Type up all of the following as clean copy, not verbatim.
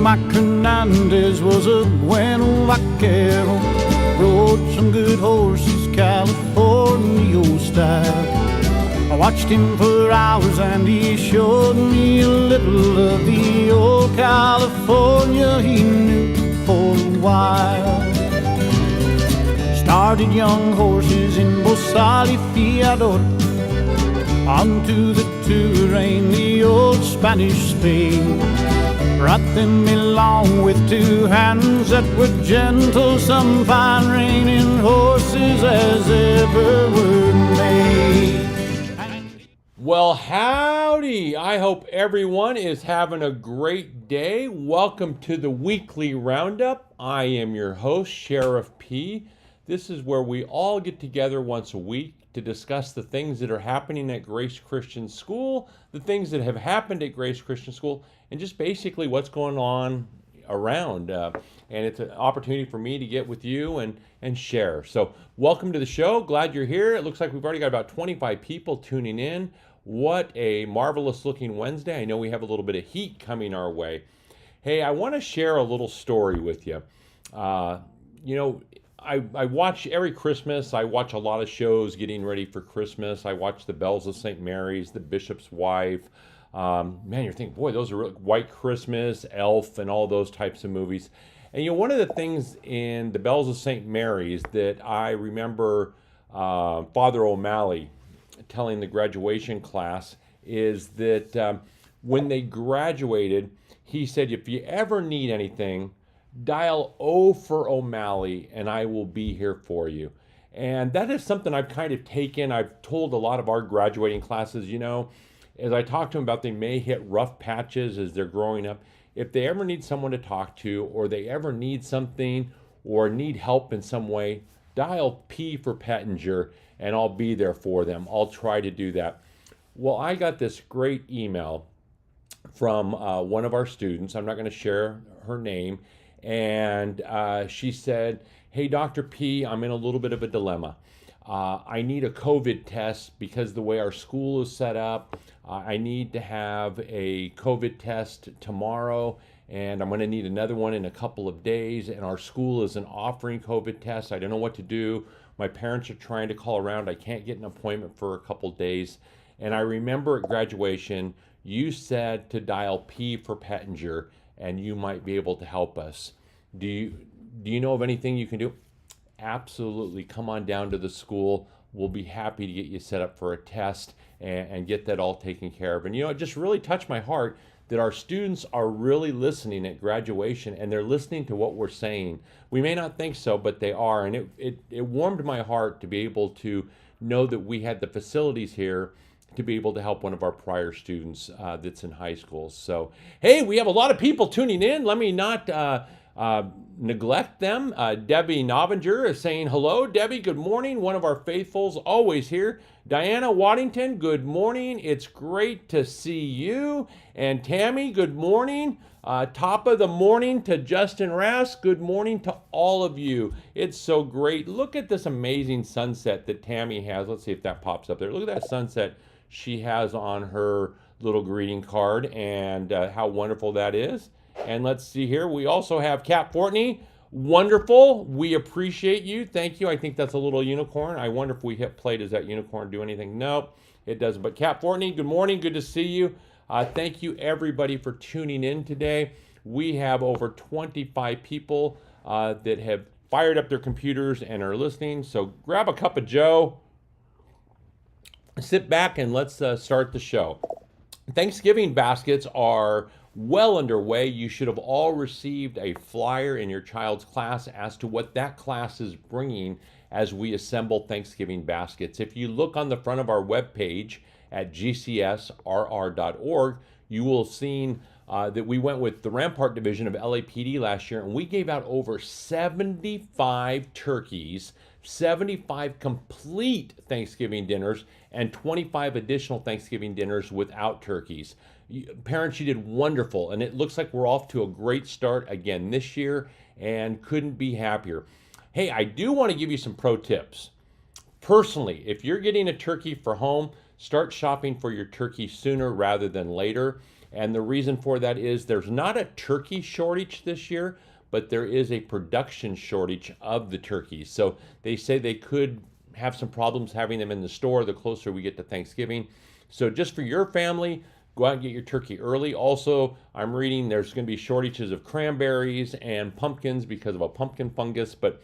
Mike Hernandez was a bueno vaquero, rode some good horses, California style. I watched him for hours and he showed me a little of the old California he knew for a while. Started young horses in Bosal y Fiador, onto the Touraine, the old Spanish Spain. Brought them along with two hands that were gentle, some fine reining horses as ever were made. Well, howdy! I hope everyone is having a great day. Welcome to the weekly roundup. I am your host, Sheriff P. This is where we all get together once a week to discuss the things that are happening at Grace Christian School, the things that have happened at Grace Christian School, and just basically what's going on around. And it's an opportunity for me to get with you and share. So welcome to the show. Glad you're here. It looks like we've already got about 25 people tuning in. What a marvelous looking Wednesday. I know we have a little bit of heat coming our way. Hey, I want to share a little story with you. I watch every Christmas. I watch a lot of shows getting ready for Christmas. I watch The Bells of St. Mary's, The Bishop's Wife. Man, you're thinking, boy, those are really White Christmas, Elf, and all those types of movies. And one of the things in The Bells of St. Mary's that I remember Father O'Malley telling the graduation class is that when they graduated, he said, if you ever need anything, dial O for O'Malley and I will be here for you. And that is something I've kind of taken. I've told a lot of our graduating classes, as I talk to them about they may hit rough patches as they're growing up. If they ever need someone to talk to, or they ever need something or need help in some way, dial P for Pettinger and I'll be there for them. I'll try to do that. Well, I got this great email from one of our students. I'm not going to share her name. And she said, hey, Dr. P, I'm in a little bit of a dilemma. I need a COVID test because the way our school is set up. I need to have a COVID test tomorrow, and I'm going to need another one in a couple of days. And our school isn't offering COVID tests. I don't know what to do. My parents are trying to call around. I can't get an appointment for a couple of days. And I remember at graduation, you said to dial P for Pettinger, and you might be able to help us. Do you know of anything you can do? Absolutely. Come on down to the school. We'll be happy to get you set up for a test and get that all taken care of. And it just really touched my heart that our students are really listening at graduation, and they're listening to what we're saying. We may not think so, but they are. And it warmed my heart to be able to know that we had the facilities here to be able to help one of our prior students that's in high school. So, hey, we have a lot of people tuning in. Let me not neglect them. Debbie Novinger is saying hello. Debbie, good morning. One of our faithfuls, always here. Diana Waddington, good morning. It's great to see you. And Tammy, good morning. Top of the morning to Justin Rask. Good morning to all of you. It's so great. Look at this amazing sunset that Tammy has. Let's see if that pops up there. Look at that sunset she has on her little greeting card, and how wonderful that is. And let's see here. We also have Kat Fortney. Wonderful. We appreciate you. Thank you. I think that's a little unicorn. I wonder if we hit play. Does that unicorn do anything? Nope, it doesn't. But Kat Fortney, good morning. Good to see you. Thank you, everybody, for tuning in today. We have over 25 people that have fired up their computers and are listening. So grab a cup of Joe, sit back, and let's start the show. Thanksgiving baskets are well underway. You should have all received a flyer in your child's class as to what that class is bringing as we assemble Thanksgiving baskets. If you look on the front of our webpage at gcsrr.org, you will have seen that we went with the Rampart Division of LAPD last year, and we gave out over 75 turkeys, 75 complete Thanksgiving dinners, and 25 additional Thanksgiving dinners without turkeys. Parents, you did wonderful, and it looks like we're off to a great start again this year, and couldn't be happier. Hey, I do want to give you some pro tips. Personally, if you're getting a turkey for home, start shopping for your turkey sooner rather than later. And the reason for that is there's not a turkey shortage this year, but there is a production shortage of the turkeys. So they say they could have some problems having them in the store the closer we get to Thanksgiving. So just for your family, go out and get your turkey early. Also, I'm reading there's going to be shortages of cranberries and pumpkins because of a pumpkin fungus. But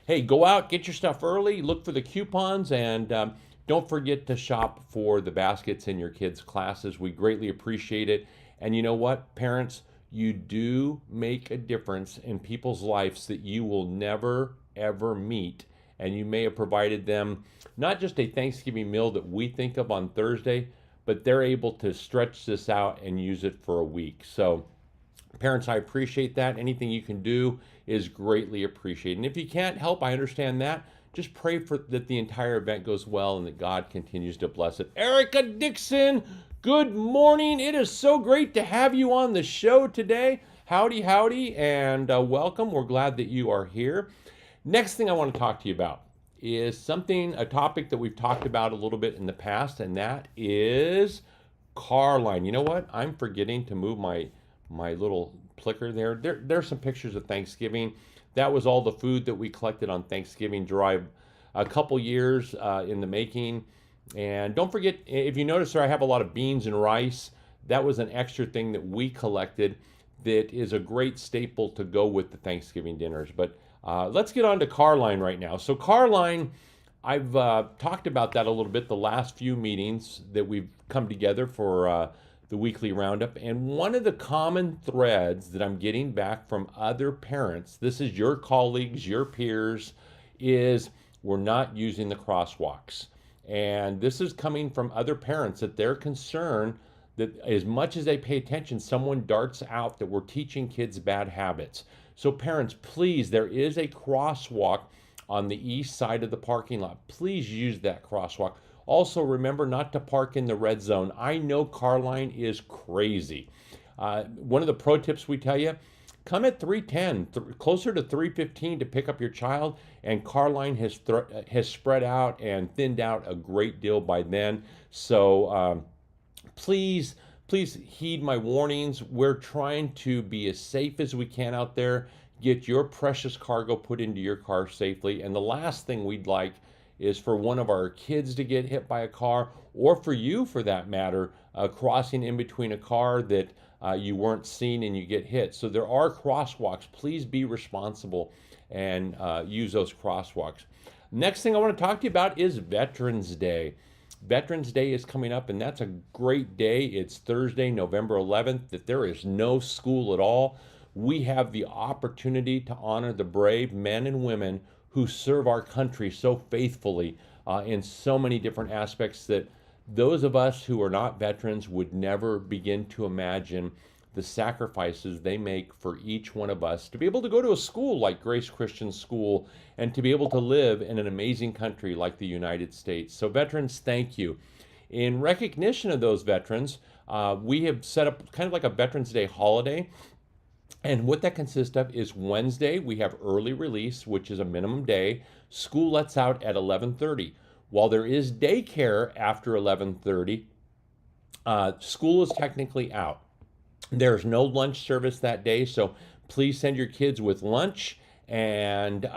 hey, go out, get your stuff early, look for the coupons, and don't forget to shop for the baskets in your kids' classes. We greatly appreciate it. And you know what, parents? You do make a difference in people's lives that you will never, ever meet. And you may have provided them not just a Thanksgiving meal that we think of on Thursday, but they're able to stretch this out and use it for a week. So parents, I appreciate that. Anything you can do is greatly appreciated. And if you can't help, I understand that. Just pray for that the entire event goes well and that God continues to bless it. Erica Dixon, good morning. It is so great to have you on the show today. Howdy, howdy, and welcome. We're glad that you are here. Next thing I want to talk to you about is a topic that we've talked about a little bit in the past, and that is Carline. You know what? I'm forgetting to move my little clicker there. There's some pictures of Thanksgiving. That was all the food that we collected on Thanksgiving Drive, a couple years in the making. And don't forget, if you notice there, I have a lot of beans and rice. That was an extra thing that we collected that is a great staple to go with the Thanksgiving dinners. But let's get on to Carline right now. So Carline, I've talked about that a little bit the last few meetings that we've come together for the weekly roundup. And one of the common threads that I'm getting back from other parents, this is your colleagues, your peers, is we're not using the crosswalks. And this is coming from other parents that they're concerned that as much as they pay attention, someone darts out that we're teaching kids bad habits. So parents, please, there is a crosswalk on the east side of the parking lot. Please use that crosswalk. Also, remember not to park in the red zone. I know Carline is crazy. One of the pro tips we tell you, come at 3:10, closer to 3:15 to pick up your child, and Carline has spread out and thinned out a great deal by then. So please heed my warnings. We're trying to be as safe as we can out there. Get your precious cargo put into your car safely. And the last thing we'd like is for one of our kids to get hit by a car, or for you, for that matter, crossing in between a car that you weren't seeing and you get hit. So there are crosswalks. Please be responsible and use those crosswalks. Next thing I want to talk to you about is Veterans Day. Veterans Day is coming up, and that's a great day. It's Thursday, November 11th, that there is no school at all. We have the opportunity to honor the brave men and women who serve our country so faithfully in so many different aspects that those of us who are not veterans would never begin to imagine the sacrifices they make for each one of us to be able to go to a school like Grace Christian School and to be able to live in an amazing country like the United States. So veterans, thank you. In recognition of those veterans, we have set up kind of like a Veterans Day holiday. And what that consists of is Wednesday, we have early release, which is a minimum day. School lets out at 11:30. While there is daycare after 11:30, school is technically out. There's no lunch service that day, so please send your kids with lunch, and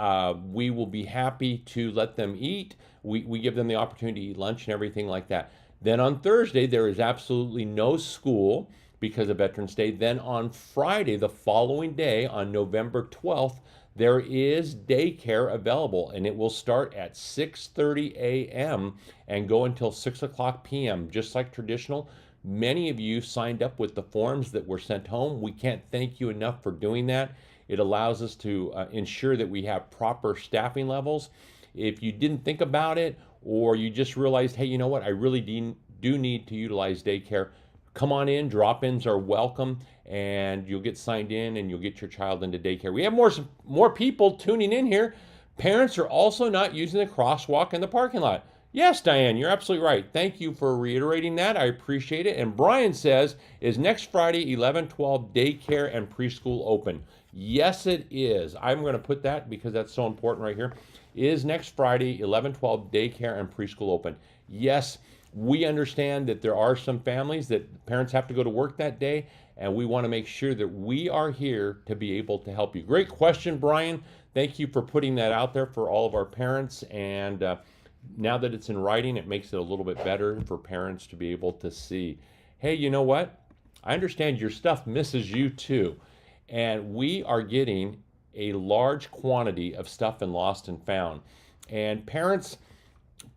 we will be happy to let them eat. We give them the opportunity to eat lunch and everything like that. Then on Thursday, there is absolutely no school because of Veterans Day. Then on Friday, the following day, on November 12th, there is daycare available, and it will start at 6:30 a.m. and go until 6 o'clock p.m., just like traditional. Many of you signed up with the forms that were sent home. We can't thank you enough for doing that. It allows us to ensure that we have proper staffing levels. If you didn't think about it, or you just realized, hey, you know what, I really do need to utilize daycare, come on in. Drop-ins are welcome, and you'll get signed in and you'll get your child into daycare. We have more people tuning in here. Parents are also not using the crosswalk in the parking lot. Yes, Diane, you're absolutely right. Thank you for reiterating that. I appreciate it. And Brian says, is next Friday, 11/12, daycare and preschool open? Yes, it is. I'm going to put that because that's so important right here. Is next Friday, 11/12, daycare and preschool open? Yes. We understand that there are some families that parents have to go to work that day, and we want to make sure that we are here to be able to help you. Great question, Brian. Thank you for putting that out there for all of our parents. And now that it's in writing, it makes it a little bit better for parents to be able to see, hey, you know what? I understand your stuff misses you too. And we are getting a large quantity of stuff in Lost and Found. And parents,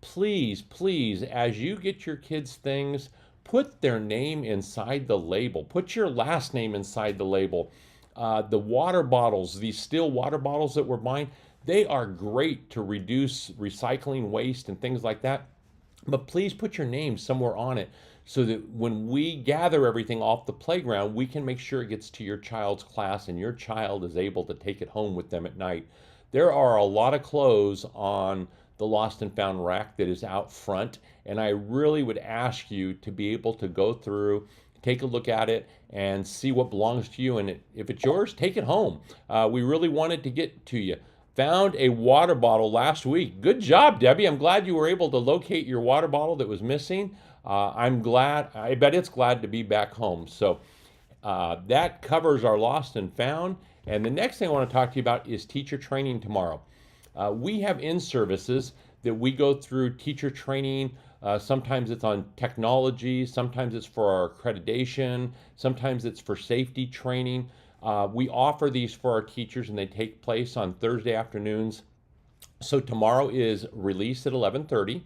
please, please, as you get your kids things, put their name inside the label. Put your last name inside the label. The water bottles, these steel water bottles that we're buying, they are great to reduce recycling waste and things like that. But please put your name somewhere on it so that when we gather everything off the playground, we can make sure it gets to your child's class and your child is able to take it home with them at night. There are a lot of clothes on the Lost and Found rack that is out front, and I really would ask you to be able to go through, take a look at it, and see what belongs to you, and if it's yours, take it home. We really wanted to get to you. Found a water bottle last week. Good job, Debbie. I'm glad you were able to locate your water bottle that was missing. I'm glad, I bet it's glad to be back home. So that covers our Lost and Found. And the next thing I want to talk to you about is teacher training tomorrow. We have in-services that we go through teacher training. Sometimes it's on technology, sometimes it's for our accreditation, sometimes it's for safety training. We offer these for our teachers and they take place on Thursday afternoons. So tomorrow is release at 11:30.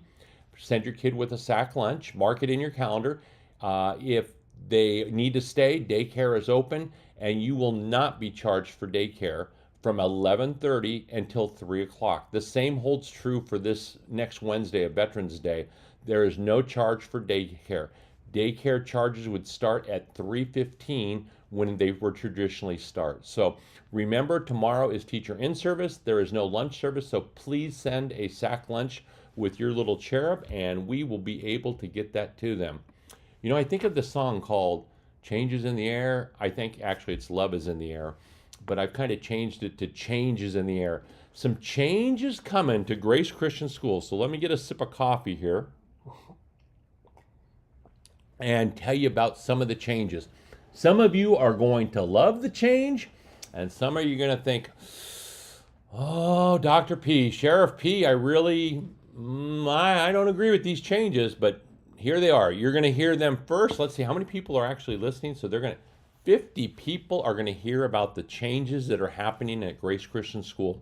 Send your kid with a sack lunch, mark it in your calendar. If they need to stay, daycare is open, and you will not be charged for daycare from 11:30 until 3 o'clock. The same holds true for this next Wednesday of Veterans Day. There is no charge for daycare. Daycare charges would start at 3:15 when they were traditionally start. So remember, tomorrow is teacher in service. There is no lunch service, so please send a sack lunch with your little cherub and we will be able to get that to them. You know, I think of the song called Changes in the Air. I think actually it's Love is in the Air, but I've kind of changed it to Changes in the Air. Some change is coming to Grace Christian School. So let me get a sip of coffee here and tell you about some of the changes. Some of you are going to love the change, and some of you are going to think, oh, Dr. P, Sheriff P, I don't agree with these changes, but here they are. You're going to hear them first. Let's see how many people are actually listening. So 50 people are going to hear about the changes that are happening at Grace Christian School.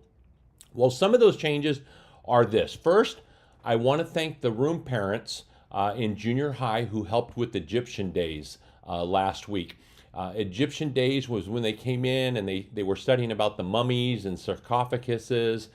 Well, some of those changes are this. First, I want to thank the room parents in junior high who helped with Egyptian Days last week. Egyptian Days was when they came in and they were studying about the mummies and sarcophaguses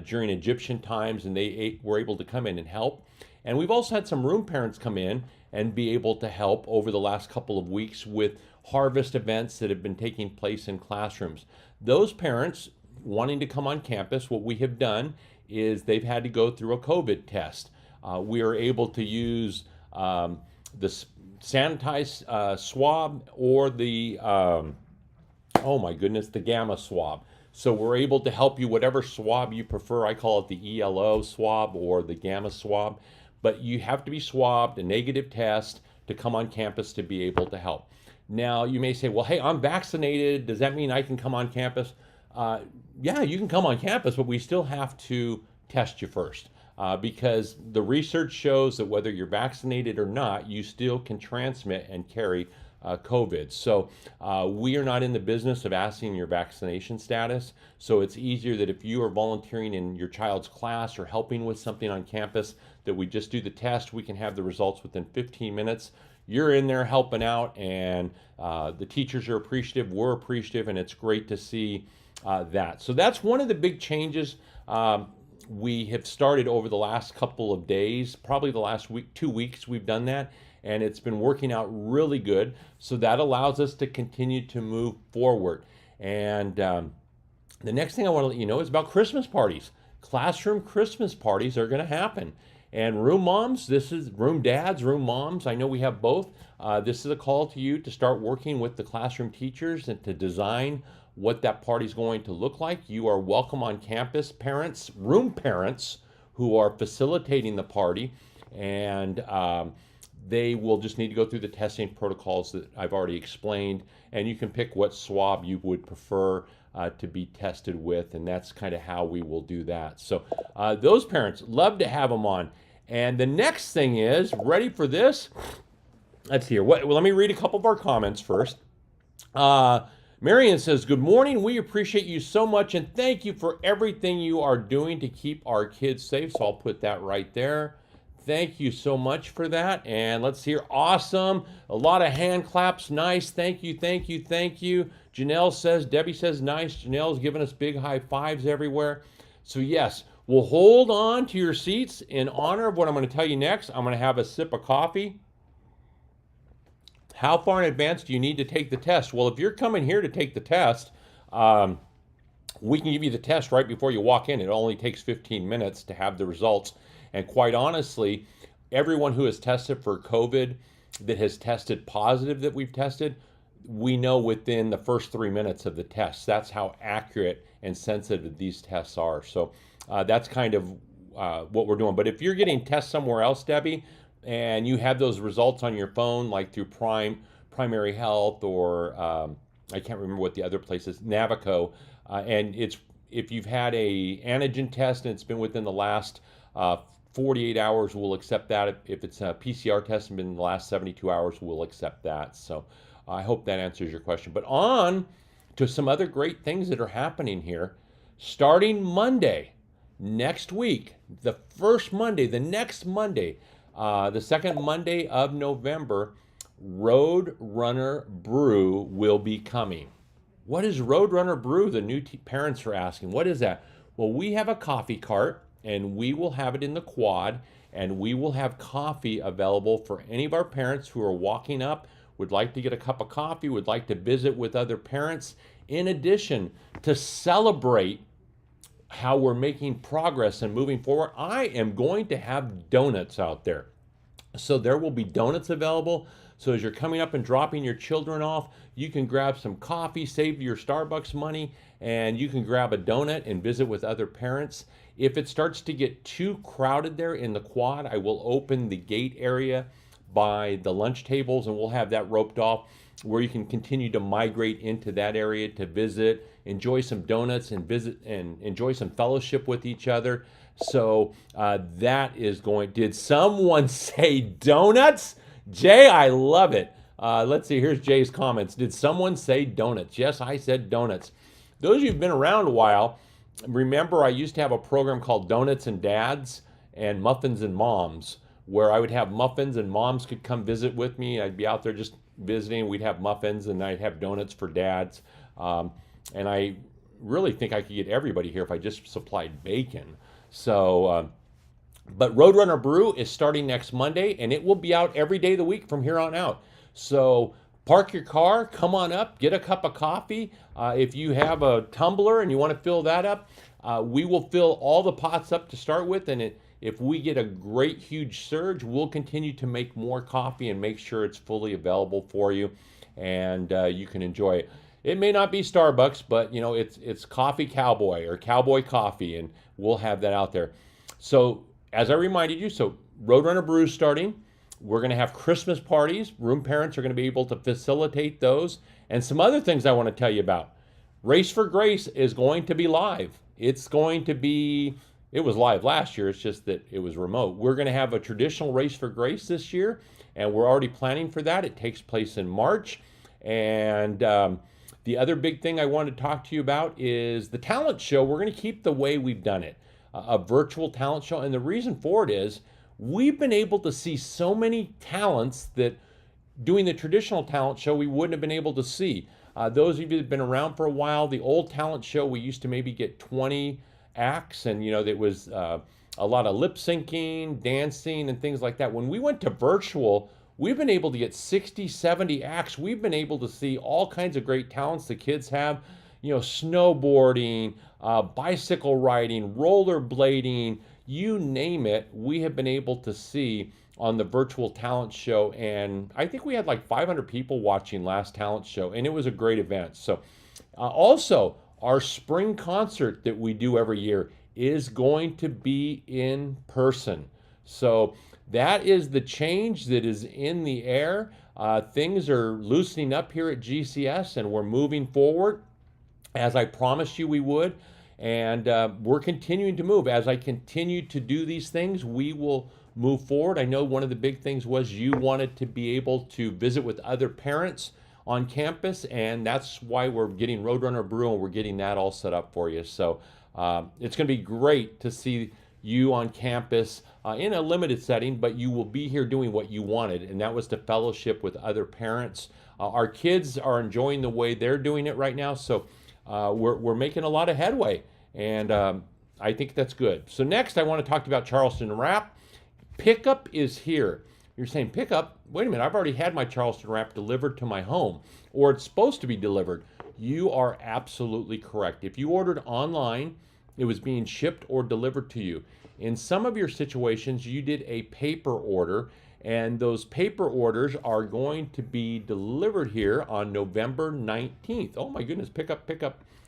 during Egyptian times, and they were able to come in and help. And we've also had some room parents come in and be able to help over the last couple of weeks with harvest events that have been taking place in classrooms. Those parents wanting to come on campus, what we have done is they've had to go through a COVID test. We are able to use the sanitized swab or the, the gamma swab. So we're able to help you whatever swab you prefer. I call it the ELO swab or the gamma swab. But you have to be swabbed, a negative test, to come on campus to be able to help. Now, you may say, well, hey, I'm vaccinated. Does that mean I can come on campus? Yeah, you can come on campus, but we still have to test you first. Because the research shows that whether you're vaccinated or not, you still can transmit and carry COVID. So we are not in the business of asking your vaccination status. So it's easier that if you are volunteering in your child's class or helping with something on campus, that we just do the test. We can have the results within 15 minutes. You're in there helping out, and the teachers are appreciative. We're appreciative, and it's great to see that. So that's one of the big changes we have started over the last couple of days. Probably the last week, 2 weeks, we've done that, and it's been working out really good. So that allows us to continue to move forward. And the next thing I want to let you know is about Christmas parties. Classroom Christmas parties are going to happen. And room moms, this is room dads, room moms. I know we have both. This is a call to you to start working with the classroom teachers and to design what that party is going to look like. You are welcome on campus. Parents, room parents who are facilitating the party. and they will just need to go through the testing protocols that I've already explained, and you can pick what swab you would prefer to be tested with, and that's kind of how we will do that. So those parents, love to have them on. And the next thing is, ready for this? Let's hear. Well, let me read a couple of our comments first. Marion says, good morning. We appreciate you so much, and thank you for everything you are doing to keep our kids safe. So I'll put that right there. Thank you so much for that. And let's hear, awesome. A lot of hand claps. Nice. Thank you, thank you, thank you. Janelle says, Debbie says, nice. Janelle's giving us big high fives everywhere. So yes, we'll hold on to your seats in honor of what I'm going to tell you next. I'm going to have a sip of coffee. How far in advance do you need to take the test? Well, if you're coming here to take the test, we can give you the test right before you walk in. It only takes 15 minutes to have the results. And quite honestly, everyone who has tested for COVID that has tested positive that we've tested, we know within the first 3 minutes of the test. That's how accurate and sensitive these tests are. So that's kind of what we're doing. But if you're getting tests somewhere else, Debbie, and you have those results on your phone, like through Primary Health or I can't remember what the other place is, Navico, and if you've had a antigen test and it's been within the last 48 hours, we'll accept that. If it's a PCR test and been in the last 72 hours, we'll accept that. So I hope that answers your question. But on to some other great things that are happening here. Starting Monday, next week, the first Monday, the next Monday, the second Monday of November, Roadrunner Brew will be coming. What is Roadrunner Brew? The new parents are asking. What is that? Well, we have a coffee cart, and we will have it in the quad, and we will have coffee available for any of our parents who are walking up, would like to get a cup of coffee, would like to visit with other parents, in addition to celebrate how we're making progress and moving forward. I am going to have donuts out there. So there will be donuts available. So as you're coming up and dropping your children off, you can grab some coffee, save your Starbucks money, and you can grab a donut and visit with other parents. If it starts to get too crowded there in the quad, I will open the gate area by the lunch tables, and we'll have that roped off where you can continue to migrate into that area to visit, enjoy some donuts, and visit and enjoy some fellowship with each other. So that is going. Did someone say donuts? Jay, I love it. Let's see, here's Jay's comments. Did someone say donuts? Yes, I said donuts. Those of you who've been around a while, remember I used to have a program called Donuts and Dads and Muffins and Moms, where I would have muffins and moms could come visit with me. I'd be out there just visiting. We'd have muffins and I'd have donuts for dads. And I really think I could get everybody here if I just supplied bacon. So, but Roadrunner Brew is starting next Monday, and it will be out every day of the week from here on out. So park your car, come on up, get a cup of coffee. If you have a tumbler and you want to fill that up, we will fill all the pots up to start with, and if we get a great huge surge, we'll continue to make more coffee and make sure it's fully available for you, and you can enjoy it. It may not be Starbucks, but you know it's Coffee Cowboy or Cowboy Coffee, and we'll have that out there. So as I reminded you, so Roadrunner Brew is starting. We're going to have Christmas parties. Room parents are going to be able to facilitate those, and some other things I want to tell you about. Race for Grace is going to be live. It's going to be. It was live last year, it's just that it was remote. We're going to have a traditional Race for Grace this year, and we're already planning for that. It takes place in March. And the other big thing I wanted to talk to you about is the talent show. We're going to keep the way we've done it, a virtual talent show. And the reason for it is we've been able to see so many talents that doing the traditional talent show we wouldn't have been able to see. Those of you that have been around for a while, the old talent show, we used to maybe get 20 acts, and you know there was a lot of lip syncing, dancing, and things like that. When we went to virtual, we've been able to get 60, 70 acts. We've been able to see all kinds of great talents the kids have, you know, snowboarding, bicycle riding, rollerblading, you name it. We have been able to see on the virtual talent show, and I think we had like 500 people watching last talent show, and it was a great event. So also our spring concert that we do every year is going to be in person. So that is the change that is in the air. Things are loosening up here at GCS, and we're moving forward as I promised you we would. And we're continuing to move. As I continue to do these things, we will move forward. I know one of the big things was you wanted to be able to visit with other parents on campus, and that's why we're getting Roadrunner Brew, and we're getting that all set up for you. So it's going to be great to see you on campus in a limited setting, but you will be here doing what you wanted, and that was to fellowship with other parents. Our kids are enjoying the way they're doing it right now, so we're making a lot of headway, and I think that's good. So next, I want to talk about Charleston Wrap. Pickup is here. You're saying, pickup? Wait a minute, I've already had my Charleston Wrap delivered to my home, or it's supposed to be delivered. You are absolutely correct. If you ordered online, it was being shipped or delivered to you. In some of your situations, you did a paper order, and those paper orders are going to be delivered here on November 19th. Oh my goodness, pickup.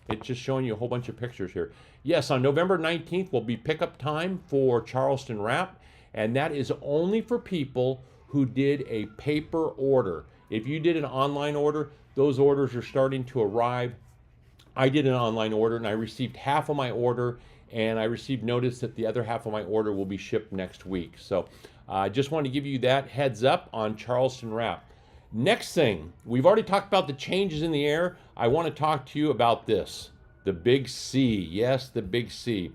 It's just showing you a whole bunch of pictures here. Yes, on November 19th will be pickup time for Charleston Wrap, and that is only for people who did a paper order. If you did an online order, those orders are starting to arrive. I did an online order, and I received half of my order, and I received notice that the other half of my order will be shipped next week. So I just wanted to give you that heads up on Charleston Wrap. Next thing, we've already talked about the changes in the air. I want to talk to you about this, the Big C. Yes, the Big C.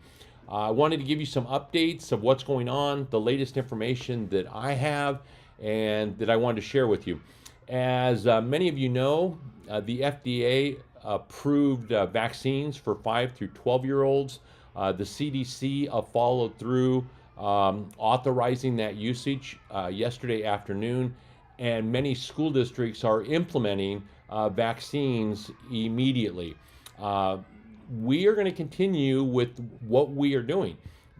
I wanted to give you some updates of what's going on, the latest information that I have, and that I wanted to share with you. As many of you know, the FDA approved vaccines for 5 through 12-year-olds. The CDC followed through authorizing that usage yesterday afternoon, and many school districts are implementing vaccines immediately. We are going to continue with what we are doing.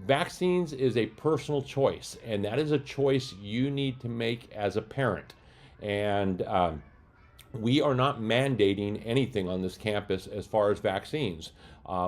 Vaccines is a personal choice, and that is a choice you need to make as a parent. And we are not mandating anything on this campus as far as vaccines.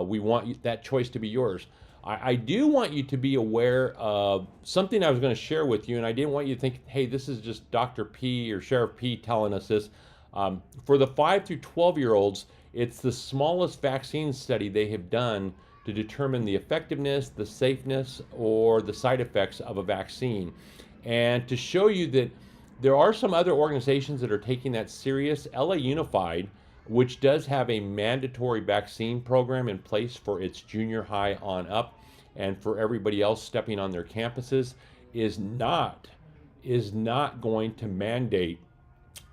We want that choice to be yours. I do want you to be aware of something I was going to share with you, and I didn't want you to think, hey, this is just Dr. P or Sheriff P telling us this. For the 5 through 12-year-olds, it's the smallest vaccine study they have done to determine the effectiveness, the safeness, or the side effects of a vaccine. And to show you that there are some other organizations that are taking that serious, LA Unified, which does have a mandatory vaccine program in place for its junior high on up, and for everybody else stepping on their campuses, is not going to mandate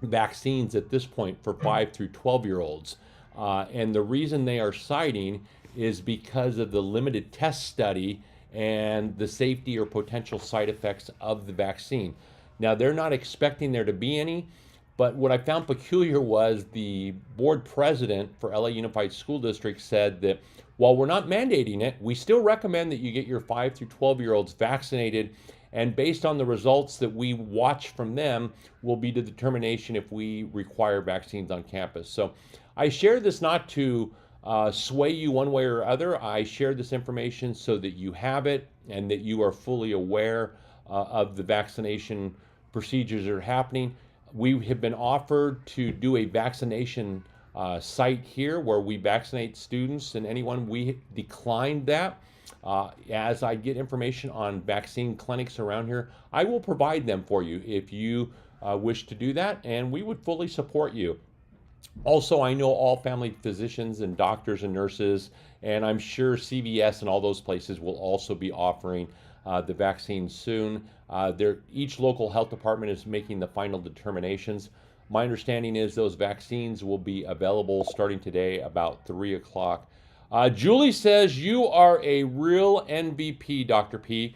vaccines at this point for 5 through 12-year-olds. And the reason they are citing is because of the limited test study and the safety or potential side effects of the vaccine. Now, they're not expecting there to be any, but what I found peculiar was the board president for LA Unified School District said that while we're not mandating it, we still recommend that you get your 5 through 12-year-olds vaccinated, and based on the results that we watch from them will be the determination if we require vaccines on campus. So I share this not to sway you one way or other. I share this information so that you have it and that you are fully aware of the vaccination procedures that are happening. We have been offered to do a vaccination site here where we vaccinate students and anyone. We declined that. As I get information on vaccine clinics around here, I will provide them for you if you wish to do that, and we would fully support you. Also, I know all family physicians and doctors and nurses, and I'm sure CVS and all those places will also be offering the vaccine soon. Each local health department is making the final determinations. My understanding is those vaccines will be available starting today about 3 o'clock. Julie says, you are a real MVP, Dr. P.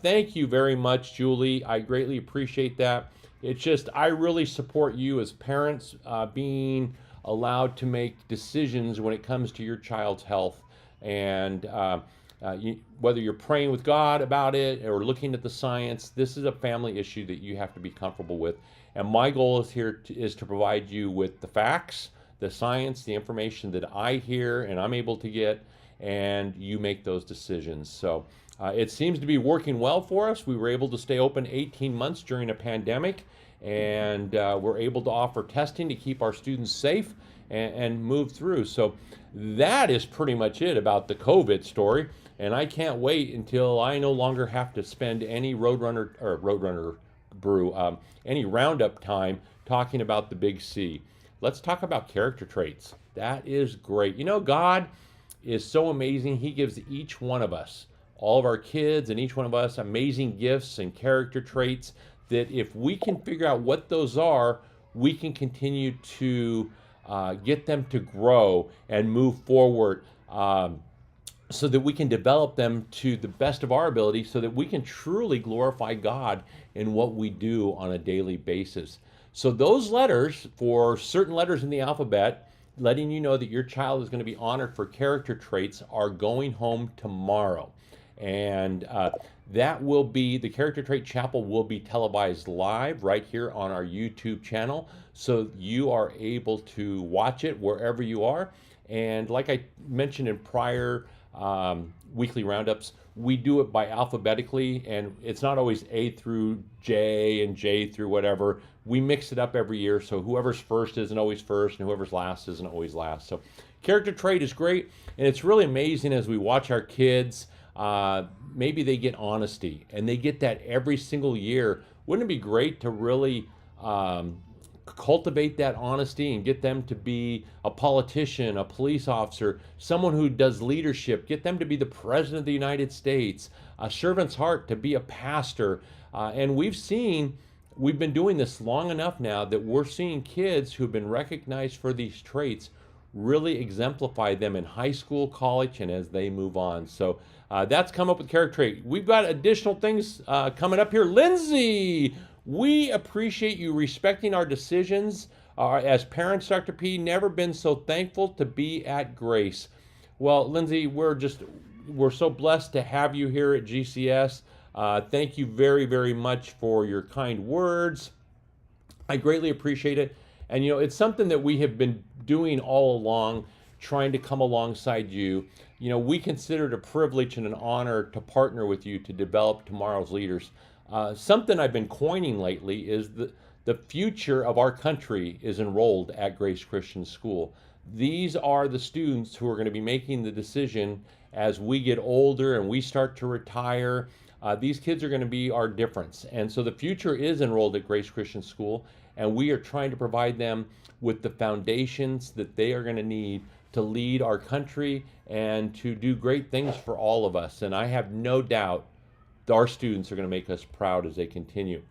Thank you very much, Julie. I greatly appreciate that. It's just, I really support you as parents being allowed to make decisions when it comes to your child's health. And whether you're praying with God about it or looking at the science, this is a family issue that you have to be comfortable with. And my goal is to provide you with the facts, the science, the information that I hear and I'm able to get, and you make those decisions. So it seems to be working well for us. We were able to stay open 18 months during a pandemic, and we're able to offer testing to keep our students safe and move through. So that is pretty much it about the COVID story. And I can't wait until I no longer have to spend any Roadrunner brew, any Roundup time talking about the Big C. Let's talk about character traits. That is great. You know, God is so amazing. He gives each one of us, all of our kids and each one of us, amazing gifts and character traits that if we can figure out what those are, we can continue to get them to grow and move forward, so that we can develop them to the best of our ability, so that we can truly glorify God in what we do on a daily basis. So those letters, for certain letters in the alphabet, letting you know that your child is going to be honored for character traits, are going home tomorrow. And that will be, the Character Trait Chapel will be televised live right here on our YouTube channel. So you are able to watch it wherever you are. And like I mentioned in prior weekly roundups, we do it by alphabetically, and it's not always A through J and J through whatever. We mix it up every year, so whoever's first isn't always first, and whoever's last isn't always last. So character trait is great, and it's really amazing as we watch our kids. Maybe they get honesty, and they get that every single year. Wouldn't it be great to really cultivate that honesty and get them to be a politician, a police officer, someone who does leadership, get them to be the president of the United States, a servant's heart to be a pastor. And we've been doing this long enough now that we're seeing kids who've been recognized for these traits really exemplify them in high school, college, and as they move on. So that's come up with character trait. We've got additional things coming up here. Lindsay, we appreciate you respecting our decisions. As parents, Dr. P, never been so thankful to be at Grace. Well, Lindsay, we're so blessed to have you here at GCS. Thank you very, very much for your kind words. I greatly appreciate it. And you know, it's something that we have been doing all along, trying to come alongside you. You know, we consider it a privilege and an honor to partner with you to develop tomorrow's leaders. Something I've been coining lately is the future of our country is enrolled at Grace Christian School. These are the students who are going to be making the decision as we get older and we start to retire. These kids are going to be our difference. And so the future is enrolled at Grace Christian School, and we are trying to provide them with the foundations that they are going to need to lead our country and to do great things for all of us. And I have no doubt our students are going to make us proud as they continue.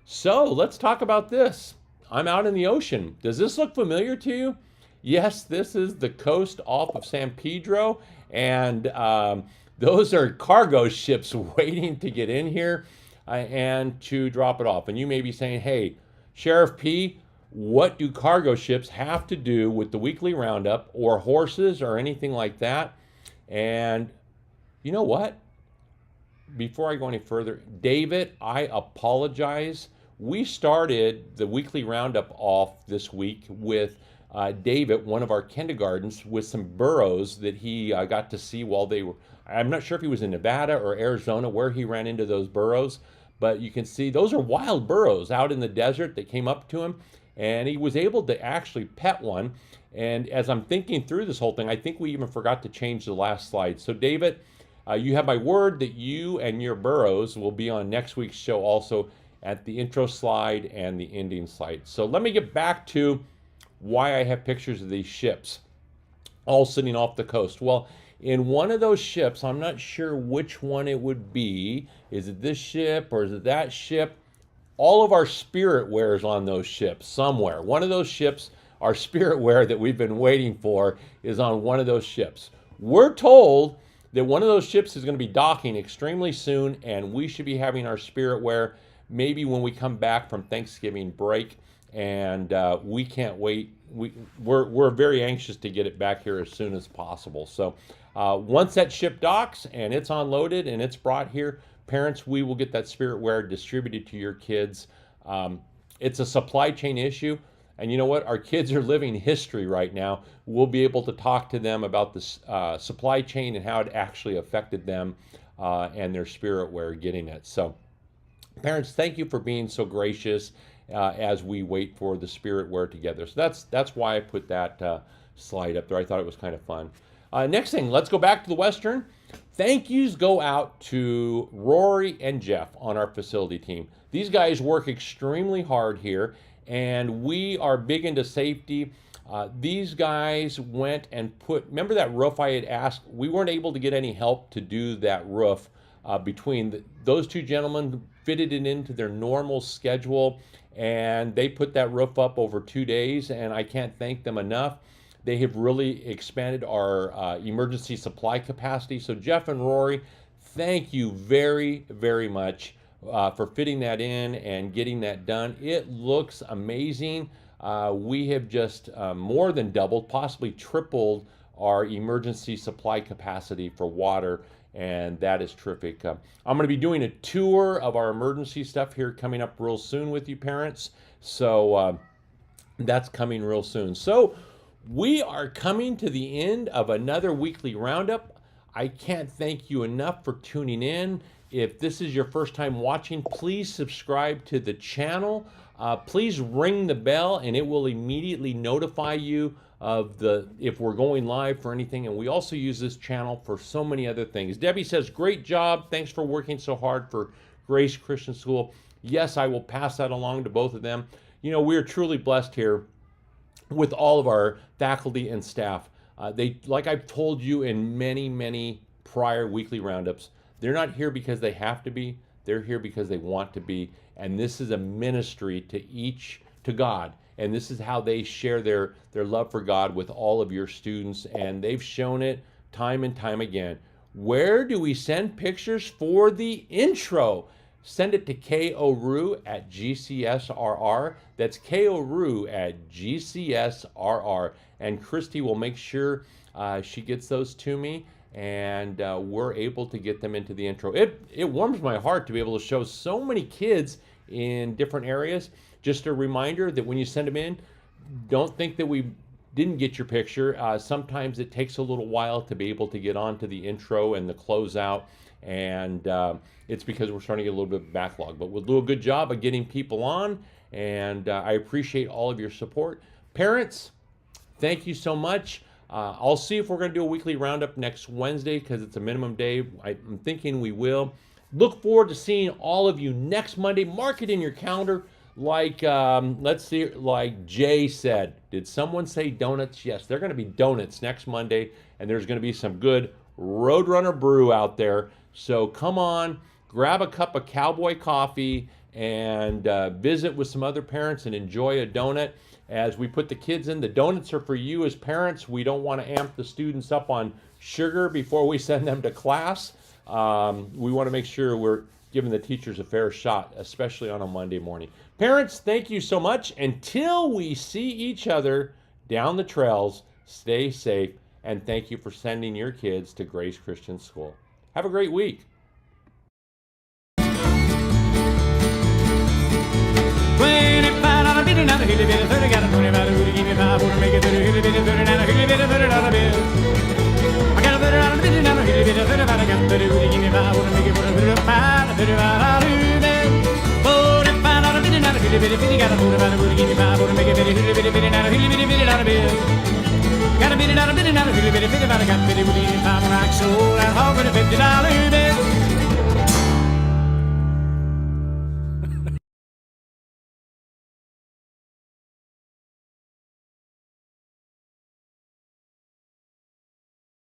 So let's talk about this. I'm out in the ocean. Does this look familiar to you? Yes, this is the coast off of San Pedro, and those are cargo ships waiting to get in here and to drop it off. And you may be saying, hey, Sheriff P, what do cargo ships have to do with the weekly roundup or horses or anything like that? And you know what? Before I go any further, David, I apologize. We started the weekly roundup off this week with David, one of our kindergartens, with some burros that he got to see while they were, I'm not sure if he was in Nevada or Arizona where he ran into those burros, but you can see those are wild burros out in the desert that came up to him, and he was able to actually pet one. And as I'm thinking through this whole thing, I think we even forgot to change the last slide. So David, you have my word that you and your burros will be on next week's show also at the intro slide and the ending slide. So let me get back to why I have pictures of these ships all sitting off the coast. Well, in one of those ships, I'm not sure which one it would be. Is it this ship or is it that ship? All of our spirit wear is on those ships somewhere. One of those ships, our spirit wear that we've been waiting for, is on one of those ships. We're told that one of those ships is going to be docking extremely soon, and we should be having our spirit wear maybe when we come back from Thanksgiving break. And we can't wait. We're very anxious to get it back here as soon as possible. So once that ship docks and it's unloaded and it's brought here, parents, we will get that spirit wear distributed to your kids. It's a supply chain issue. And you know what? Our kids are living history right now. We'll be able to talk to them about the supply chain and how it actually affected them and their spirit where getting it. So parents, thank you for being so gracious as we wait for the spirit wear together. So that's why I put that slide up there. I thought it was kind of fun. Next thing, let's go back to the Western. Thank yous go out to Rory and Jeff on our facility team. These guys work extremely hard here, and we are big into safety. These guys went and remember that roof I had asked? We weren't able to get any help to do that roof between those two gentlemen fitted it into their normal schedule, and they put that roof up over 2 days, and I can't thank them enough. They have really expanded our emergency supply capacity. So Jeff and Rory, thank you very, very much for fitting that in and getting that done. It looks amazing. We have just more than doubled, possibly tripled our emergency supply capacity for water, and that is terrific. I'm going to be doing a tour of our emergency stuff here coming up real soon with you parents. So that's coming real soon. So we are coming to the end of another weekly roundup. I can't thank you enough for tuning in. If this is your first time watching, please subscribe to the channel. Please ring the bell and it will immediately notify you of if we're going live for anything. And we also use this channel for so many other things. Debbie says, great job. Thanks for working so hard for Grace Christian School. Yes, I will pass that along to both of them. You know, we are truly blessed here with all of our faculty and staff. Like I've told you in many, many prior weekly roundups, they're not here because they have to be. They're here because they want to be. And this is a ministry to God. And this is how they share their love for God with all of your students. And they've shown it time and time again. Where do we send pictures for the intro? Send it to KORU at GCSRR. That's KORU at GCSRR. And Christy will make sure she gets those to me, and we're able to get them into the intro. It warms my heart to be able to show so many kids in different areas. Just a reminder that when you send them in, don't think that we didn't get your picture. Sometimes it takes a little while to be able to get onto the intro and the closeout. And it's because we're starting to get a little bit of backlog, but we'll do a good job of getting people on, and I appreciate all of your support. Parents, thank you so much. I'll see if we're going to do a weekly roundup next Wednesday because it's a minimum day. I'm thinking we will. Look forward to seeing all of you next Monday. Mark it in your calendar. Like, let's see, like Jay said, did someone say donuts? Yes, they're going to be donuts next Monday, and there's going to be some good Roadrunner brew out there. So come on, grab a cup of cowboy coffee and visit with some other parents and enjoy a donut. As we put the kids in, the donuts are for you as parents. We don't want to amp the students up on sugar before we send them to class. We want to make sure we're giving the teachers a fair shot, especially on a Monday morning. Parents, thank you so much. Until we see each other down the trails, stay safe, and thank you for sending your kids to Grace Christian School. Have a great week. Got a bit of a bit of a bit of a bit of a got a bit of a bit of a rock soul and hog with a 50